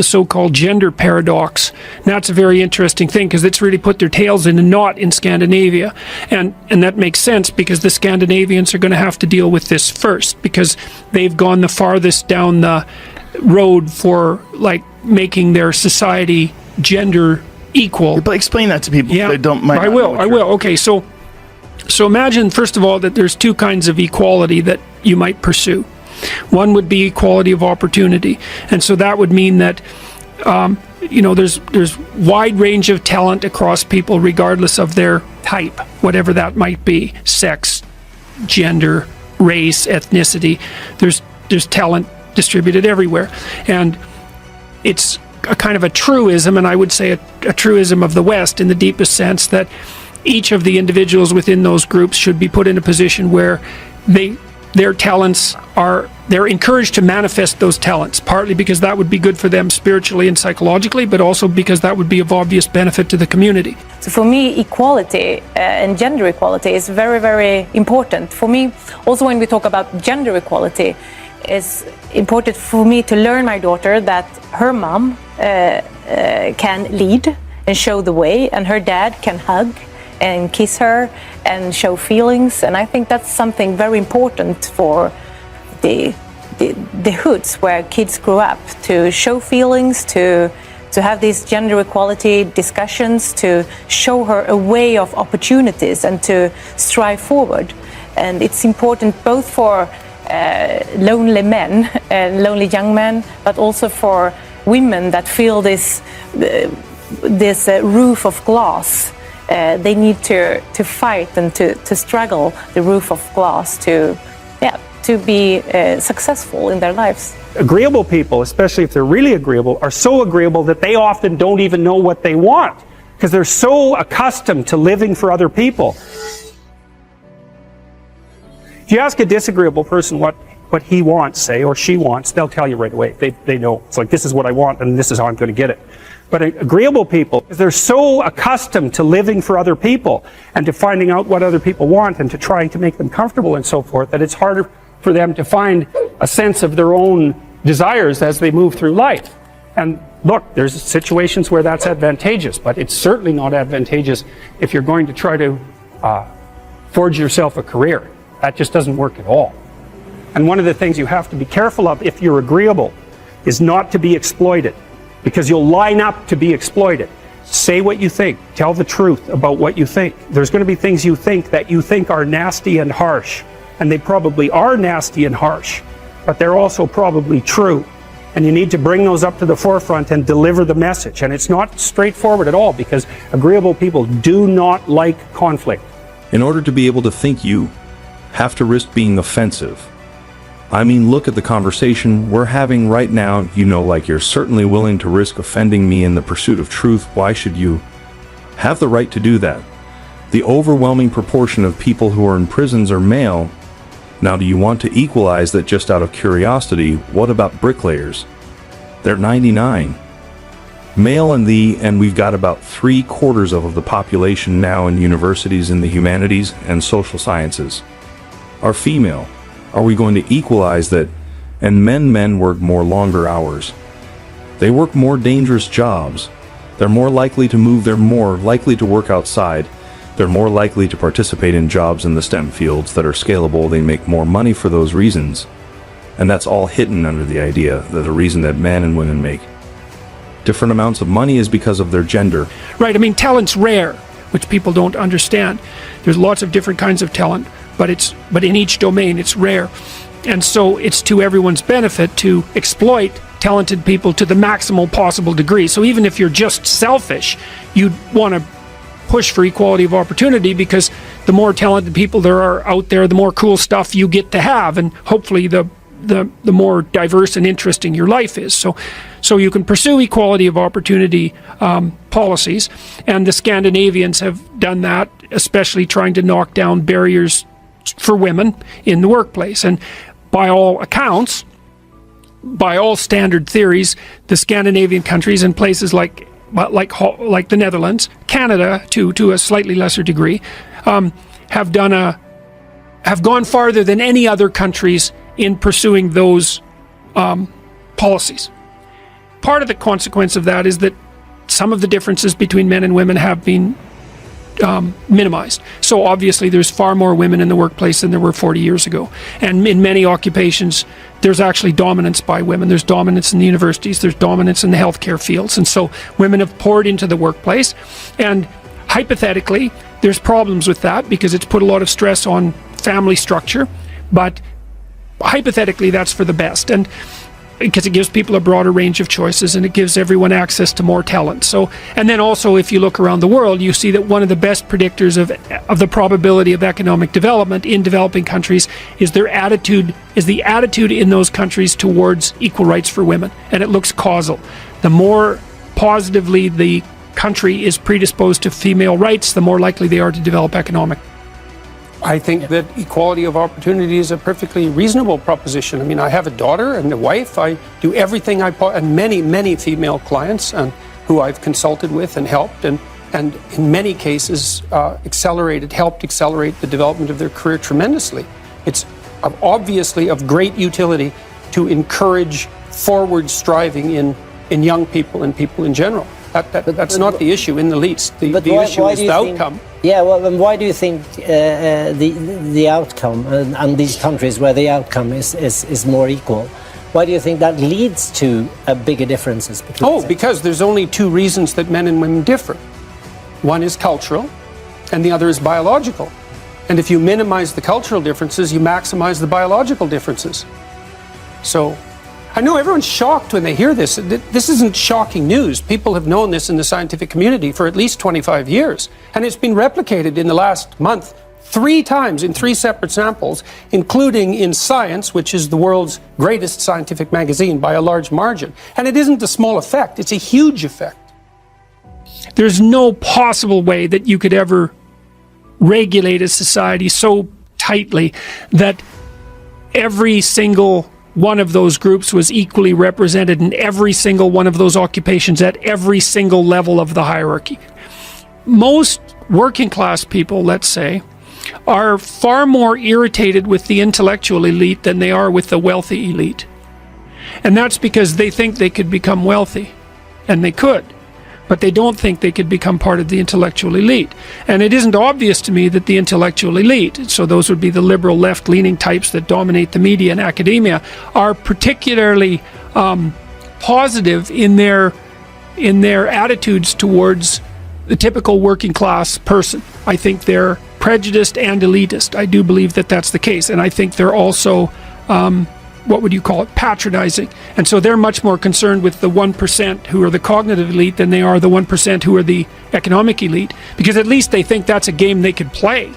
the so-called gender paradox. And that's a very interesting thing because it's really put their tails in a knot in Scandinavia. And that makes sense because the Scandinavians are going to have to deal with this first because they've gone the farthest down the road for like making their society gender equal. But explain that to people. Yeah, They don't mind. I will. Okay, so imagine first of all that there's two kinds of equality that you might pursue. One would be equality of opportunity, and so that would mean that there's wide range of talent across people regardless of their type, whatever that might be, sex, gender, race, ethnicity. There's talent distributed everywhere, and it's a kind of a truism, and I would say a truism of the West in the deepest sense, that each of the individuals within those groups should be put in a position where their talents they're encouraged to manifest those talents, partly because that would be good for them spiritually and psychologically, but also because that would be of obvious benefit to the community. So for me, equality and gender equality is very, very important. For me, also when we talk about gender equality, it's important for me to learn my daughter that her mom can lead and show the way, and her dad can hug and kiss her and show feelings. And I think that's something very important for the hoods where kids grow up, to show feelings, to have these gender equality discussions, to show her a way of opportunities and to strive forward. And it's important both for lonely men and lonely young men, but also for women that feel this roof of glass. They need to fight and to struggle the roof of glass to be successful in their lives. Agreeable people, especially if they're really agreeable, are so agreeable that they often don't even know what they want because they're so accustomed to living for other people. If you ask a disagreeable person what he wants, say, or she wants, they'll tell you right away. They know. It's like, this is what I want and this is how I'm going to get it. But agreeable people, they're so accustomed to living for other people and to finding out what other people want and to trying to make them comfortable and so forth, that it's harder for them to find a sense of their own desires as they move through life. And look, there's situations where that's advantageous, but it's certainly not advantageous if you're going to try to forge yourself a career. That just doesn't work at all. And one of the things you have to be careful of if you're agreeable is not to be exploited, because you'll line up to be exploited. Say what you think. Tell the truth about what you think. There's going to be things you think that you think are nasty and harsh, and they probably are nasty and harsh, but they're also probably true. And you need to bring those up to the forefront and deliver the message. And it's not straightforward at all, because agreeable people do not like conflict. In order to be able to think, you have to risk being offensive. I mean, look at the conversation we're having right now. Like you're certainly willing to risk offending me in the pursuit of truth. Why should you have the right to do that? The overwhelming proportion of people who are in prisons are male. Now, do you want to equalize that just out of curiosity? What about bricklayers? They're 99. Male and we've got about 3/4 of the population now in universities in the humanities and social sciences are female. Are we going to equalize that? And men work more longer hours. They work more dangerous jobs. They're more likely to move. They're more likely to work outside. They're more likely to participate in jobs in the STEM fields that are scalable. They make more money for those reasons. And that's all hidden under the idea that the reason that men and women make different amounts of money is because of their gender. Right, I mean, talent's rare, which people don't understand. There's lots of different kinds of talent, but in each domain it's rare. And so it's to everyone's benefit to exploit talented people to the maximal possible degree. So even if you're just selfish, you'd want to push for equality of opportunity, because the more talented people there are out there, the more cool stuff you get to have, and hopefully the more diverse and interesting your life is. So you can pursue equality of opportunity policies, and the Scandinavians have done that, especially trying to knock down barriers for women in the workplace. And by all accounts, by all standard theories, the Scandinavian countries and places like the Netherlands, Canada to a slightly lesser degree, have gone farther than any other countries in pursuing those policies. part of the consequence of that is that some of the differences between men and women have been minimized. So obviously there's far more women in the workplace than there were 40 years ago. And in many occupations, there's actually dominance by women. There's dominance in the universities, there's dominance in the healthcare fields. And so women have poured into the workplace. And hypothetically, there's problems with that because it's put a lot of stress on family structure. But hypothetically, that's for the best. And because it gives people a broader range of choices and it gives everyone access to more talent. So, and then also if you look around the world, you see that one of the best predictors of the probability of economic development in developing countries is the attitude in those countries towards equal rights for women. And it looks causal. The more positively the country is predisposed to female rights, the more likely they are to develop economic. I think that equality of opportunity is a perfectly reasonable proposition. I mean, I have a daughter and a wife. I do everything and many female clients who I've consulted with and helped and in many cases helped accelerate the development of their career tremendously. It's obviously of great utility to encourage forward striving in young people and people in general. That's not the issue in the least. The issue is the outcome. Yeah, well, then why do you think the outcome, and these countries where the outcome is more equal, why do you think that leads to bigger differences between because there's only two reasons that men and women differ. One is cultural, and the other is biological. And if you minimize the cultural differences, you maximize the biological differences. So I know everyone's shocked when they hear this. This isn't shocking news. People have known this in the scientific community for at least 25 years. And it's been replicated in the last month 3 times in 3 separate samples, including in Science, which is the world's greatest scientific magazine by a large margin. And it isn't a small effect, it's a huge effect. There's no possible way that you could ever regulate a society so tightly that every single one of those groups was equally represented in every single one of those occupations at every single level of the hierarchy. Most working class people, let's say, are far more irritated with the intellectual elite than they are with the wealthy elite. And that's because they think they could become wealthy, and they could, but they don't think they could become part of the intellectual elite. And it isn't obvious to me that the intellectual elite, so those would be the liberal left-leaning types that dominate the media and academia, are particularly positive in their attitudes towards the typical working class person. I think they're prejudiced and elitist. I do believe that that's the case. And I think they're also what would you call it, patronizing. And so they're much more concerned with the 1% who are the cognitive elite than they are the 1% who are the economic elite, because at least they think that's a game they could play.